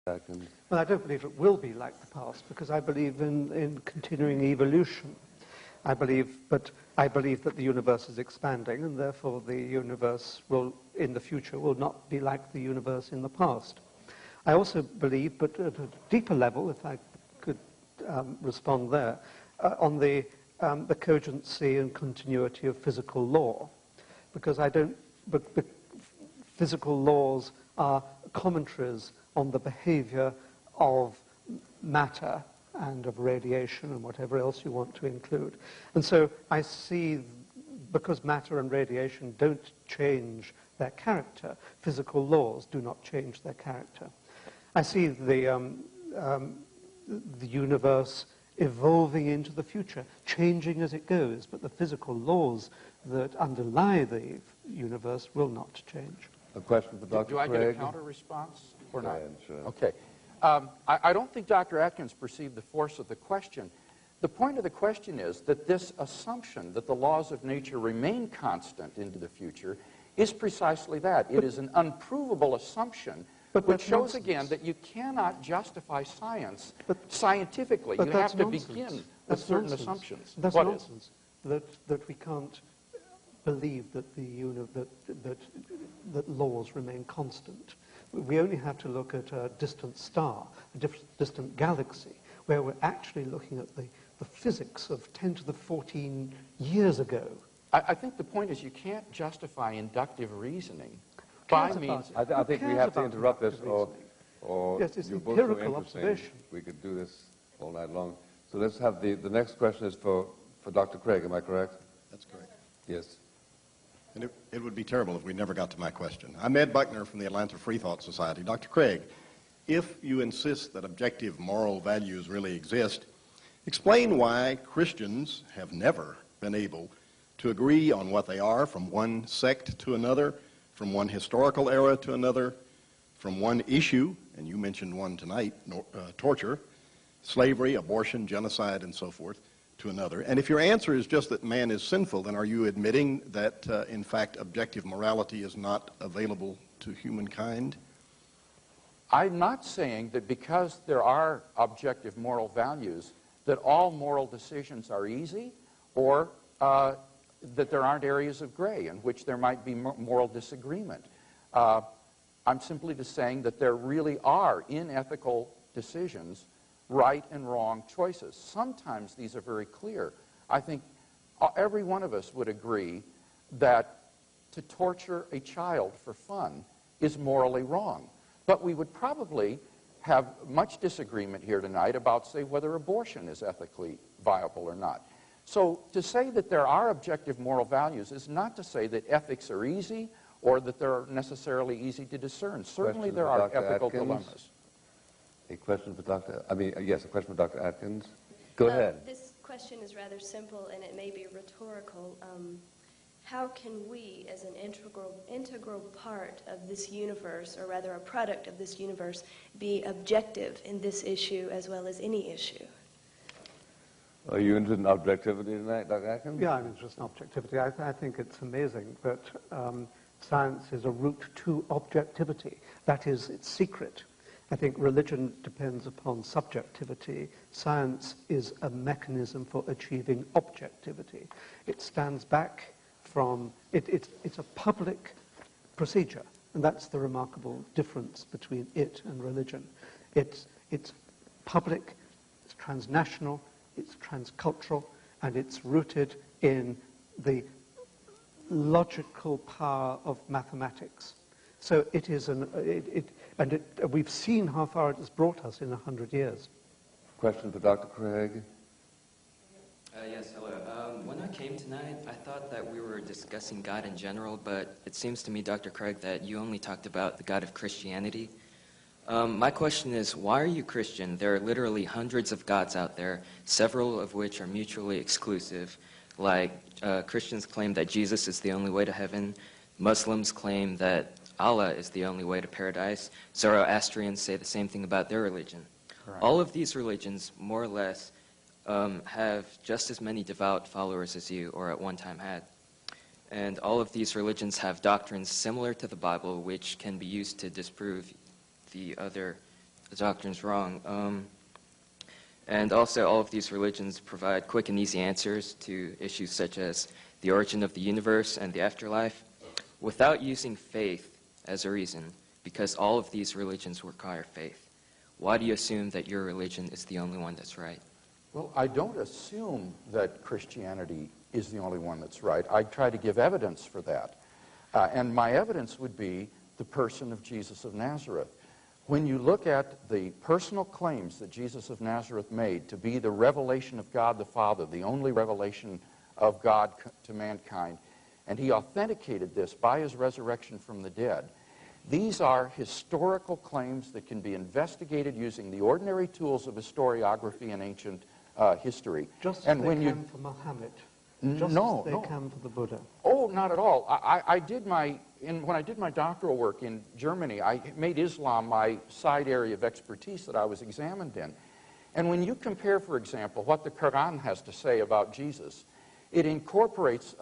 Atkins. Well, I don't believe it will be like the past because I believe in continuing evolution. I believe that the universe is expanding, and therefore the universe will, in the future, will not be like the universe in the past. I also believe, but at a deeper level, if I could respond there, on the cogency and continuity of physical law, because physical laws are commentaries on the behavior of matter and of radiation and whatever else you want to include. And so I see, because matter and radiation don't change their character, physical laws do not change their character. I see the universe evolving into the future, changing as it goes, but the physical laws that underlie the universe will not change. A question for Dr. Do I Craig? get a counter response or not? Ahead, sure. Okay. I don't think Dr. Atkins perceived the force of the question. The point of the question is that this assumption that the laws of nature remain constant into the future is precisely that. It is an unprovable assumption, which shows again that you cannot justify science scientifically. You have to begin with certain assumptions. That's nonsense. That we can't believe that that laws remain constant. We only have to look at a distant star, a distant galaxy, where we're actually looking at the physics of 10 to the 14 years ago. I think the point is you can't justify inductive reasoning by means... I think we have to interrupt this, or yes, it's you're both so empirical interesting. observation. We could do this all night long. So let's have the next question is for Dr. Craig, am I correct? That's correct. Yes. And it would be terrible if we never got to my question. I'm Ed Buckner from the Atlanta Free Thought Society. Dr. Craig, if you insist that objective moral values really exist, explain why Christians have never been able to agree on what they are from one sect to another, from one historical era to another, from one issue, and you mentioned one tonight, torture, slavery, abortion, genocide, and so forth, to another. And if your answer is just that man is sinful, then are you admitting that, in fact, objective morality is not available to humankind? I'm not saying that because there are objective moral values that all moral decisions are easy, or that there aren't areas of gray in which there might be moral disagreement. I'm simply just saying that there really are, in ethical decisions, right and wrong choices. Sometimes these are very clear. I think every one of us would agree that to torture a child for fun is morally wrong. But we would probably have much disagreement here tonight about, say, whether abortion is ethically viable or not. So to say that there are objective moral values is not to say that ethics are easy or that they're necessarily easy to discern. Certainly there are ethical dilemmas. A question for yes, a question for Dr. Atkins. Go ahead. This question is rather simple, and it may be rhetorical. How can we, as an integral part of this universe, or rather a product of this universe, be objective in this issue as well as any issue? Are you interested in objectivity tonight, Dr. Atkins? Yeah, I'm interested in objectivity. I think it's amazing that science is a route to objectivity. That is its secret. I think religion depends upon subjectivity. Science is a mechanism for achieving objectivity. It stands back from, it's a public procedure, and that's the remarkable difference between it and religion. It's public, it's transnational, it's transcultural, and it's rooted in the logical power of mathematics. So it is we've seen how far it has brought us in 100 years. Question for Dr. Craig. Yes, hello. When I came tonight, I thought that we were discussing God in general, but it seems to me, Dr. Craig, that you only talked about the God of Christianity. My question is, why are you Christian? There are literally hundreds of gods out there, several of which are mutually exclusive. Like Christians claim that Jesus is the only way to heaven. Muslims claim that Allah is the only way to paradise. Zoroastrians say the same thing about their religion. Correct. All of these religions, more or less, have just as many devout followers as you, or at one time had. And all of these religions have doctrines similar to the Bible, which can be used to disprove the other the doctrine's wrong. And also, all of these religions provide quick and easy answers to issues such as the origin of the universe and the afterlife without using faith as a reason, because all of these religions require faith. Why do you assume that your religion is the only one that's right? Well, I don't assume that Christianity is the only one that's right. I try to give evidence for that. And my evidence would be the person of Jesus of Nazareth. When you look at the personal claims that Jesus of Nazareth made to be the revelation of God the Father, the only revelation of God to mankind, and he authenticated this by his resurrection from the dead, these are historical claims that can be investigated using the ordinary tools of historiography and ancient history. Just and as when they you can for Muhammad. No, Just as they no. can for the Buddha. Oh, not at all. When I did my doctoral work in Germany, I made Islam my side area of expertise that I was examined in. And when you compare, for example, what the Quran has to say about Jesus, it incorporates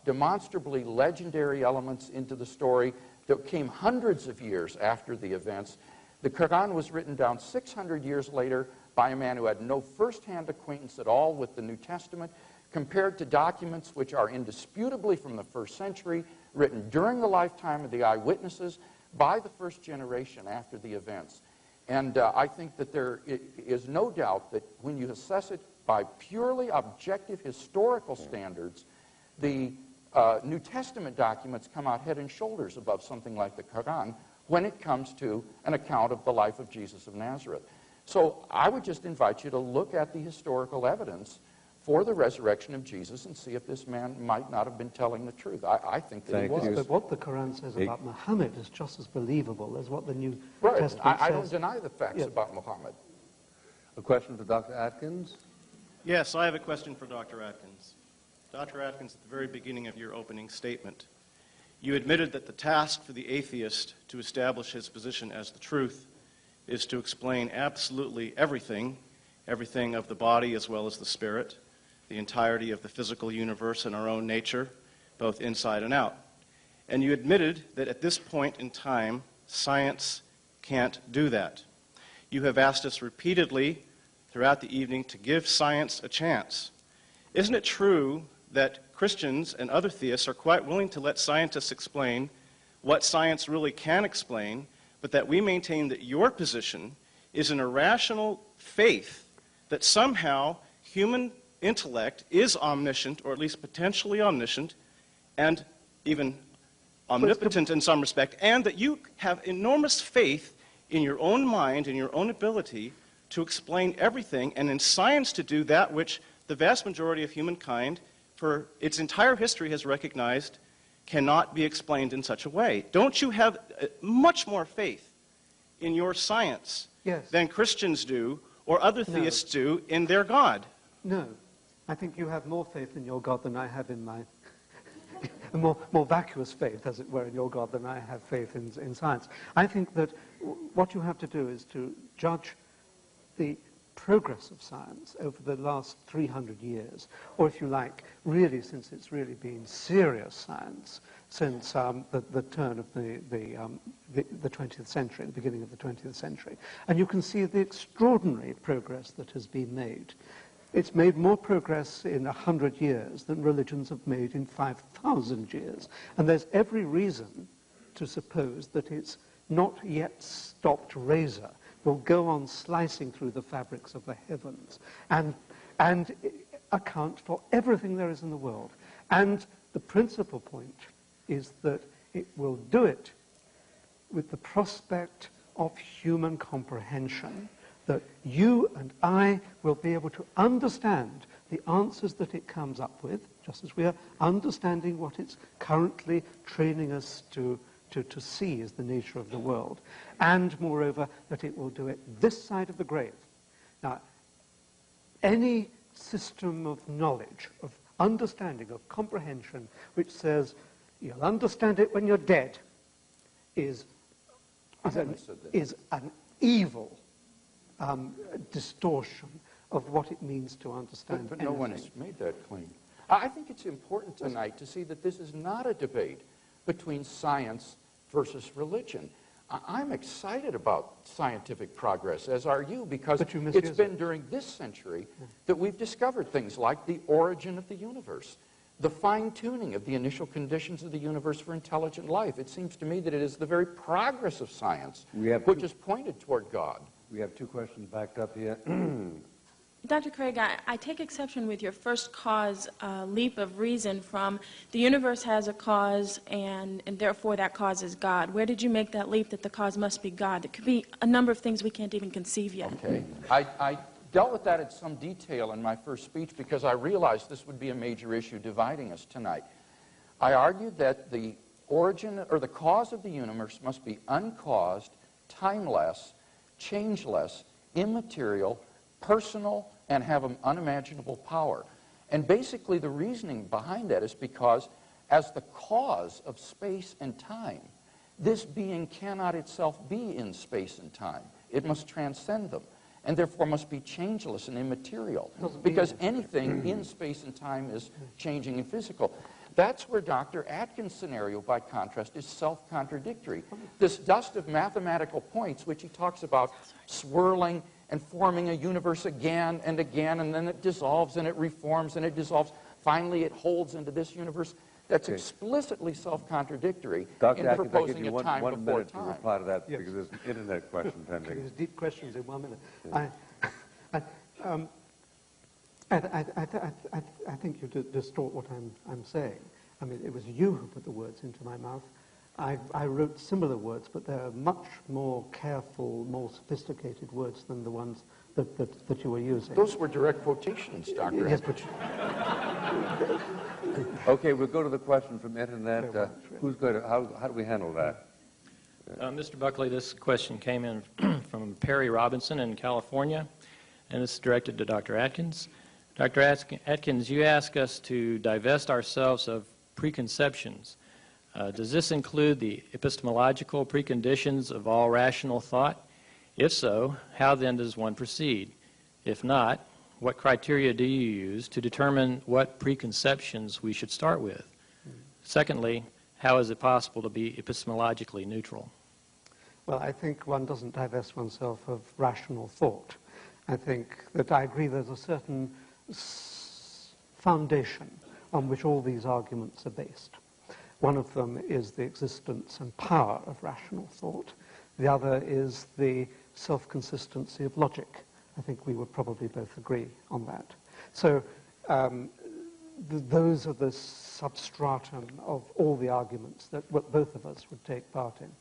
demonstrably legendary elements into the story that came hundreds of years after the events. The Quran was written down 600 years later by a man who had no first-hand acquaintance at all with the New Testament, compared to documents which are indisputably from the first century, written during the lifetime of the eyewitnesses by the first generation after the events. And I think that there is no doubt that when you assess it by purely objective historical standards, the New Testament documents come out head and shoulders above something like the Quran when it comes to an account of the life of Jesus of Nazareth. So I would just invite you to look at the historical evidence for the resurrection of Jesus and see if this man might not have been telling the truth. I think that he Thank you. was. But what the Quran says about Muhammad is just as believable as what the New Right. Testament I don't says. deny the facts about Muhammad. A question for Dr. Atkins? Yes, I have a question for Dr. Atkins. Dr. Atkins, at the very beginning of your opening statement, you admitted that the task for the atheist to establish his position as the truth is to explain absolutely everything, everything of the body as well as the spirit, the entirety of the physical universe and our own nature, both inside and out. And you admitted that at this point in time, science can't do that. You have asked us repeatedly throughout the evening to give science a chance. Isn't it true that Christians and other theists are quite willing to let scientists explain what science really can explain, but that we maintain that your position is an irrational faith that somehow human intellect is omniscient, or at least potentially omniscient, and even omnipotent in some respect, and that you have enormous faith in your own mind, in your own ability to explain everything, and in science to do that which the vast majority of humankind, for its entire history, has recognized cannot be explained in such a way. Don't you have much more faith in your science than Christians do, or other theists do, in their God? No. I think you have more faith in your God than I have in my... a more vacuous faith, as it were, in your God than I have faith in science. I think that what you have to do is to judge the progress of science over the last 300 years, or if you like, really since it's really been serious science since the turn of the 20th century, the beginning of the 20th century. And you can see the extraordinary progress that has been made. It's made more progress in 100 years than religions have made in 5,000 years. And there's every reason to suppose that it's not yet stopped razor will go on slicing through the fabrics of the heavens and account for everything there is in the world. And the principal point is that it will do it with the prospect of human comprehension, that you and I will be able to understand the answers that it comes up with, just as we are understanding what it's currently training us to see as the nature of the world. And moreover, that it will do it this side of the grave. Now, any system of knowledge, of understanding, of comprehension, which says you'll understand it when you're dead, is an evil distortion of what it means to understand But no one has made that claim. I think it's important tonight to see that this is not a debate between science versus religion. I'm excited about scientific progress, as are you, because But you it's misuse been it. during this century that we've discovered things like the origin of the universe, the fine-tuning of the initial conditions of the universe for intelligent life. It seems to me that it is the very progress of science which is pointed toward God. We have two questions backed up here. Dr. Craig, I take exception with your first cause leap of reason from the universe has a cause and therefore that cause is God. Where did you make that leap that the cause must be God? There could be a number of things we can't even conceive yet. Okay. I dealt with that in some detail in my first speech because I realized this would be a major issue dividing us tonight. I argued that the origin or the cause of the universe must be uncaused, timeless, changeless, immaterial, personal, and have an unimaginable power. And basically the reasoning behind that is because as the cause of space and time, this being cannot itself be in space and time. It must transcend them, and therefore must be changeless and immaterial, because anything in space and time is changing and physical. That's where Dr. Atkins' scenario, by contrast, is self-contradictory. This dust of mathematical points, which he talks about swirling and forming a universe again and again, and then it dissolves and it reforms and it dissolves. Finally, it holds into this universe. That's explicitly self-contradictory in Dr. Atkins, I'll give proposing you a time one before minute to time. reply to that, Yes. because there's an internet question pending. There's deep questions in 1 minute. Yeah. I think you distort what I'm saying. I mean, it was you who put the words into my mouth. I wrote similar words, but they're much more careful, more sophisticated words than the ones that you were using. Those were direct quotations, Dr. Yes, Atkins. but Okay, we'll go to the question from internet. Who's going to, how do we handle that? Mr. Buckley, this question came in from Perry Robinson in California, and it's directed to Dr. Atkins. Dr. Atkins, you ask us to divest ourselves of preconceptions. Does this include the epistemological preconditions of all rational thought? If so, how then does one proceed? If not, what criteria do you use to determine what preconceptions we should start with? Secondly, how is it possible to be epistemologically neutral? well, I think one doesn't divest oneself of rational thought. I think that I agree there's a certain foundation on which all these arguments are based. One of them is the existence and power of rational thought. The other is the self-consistency of logic. I think we would probably both agree on that. So those are the substratum of all the arguments that both of us would take part in.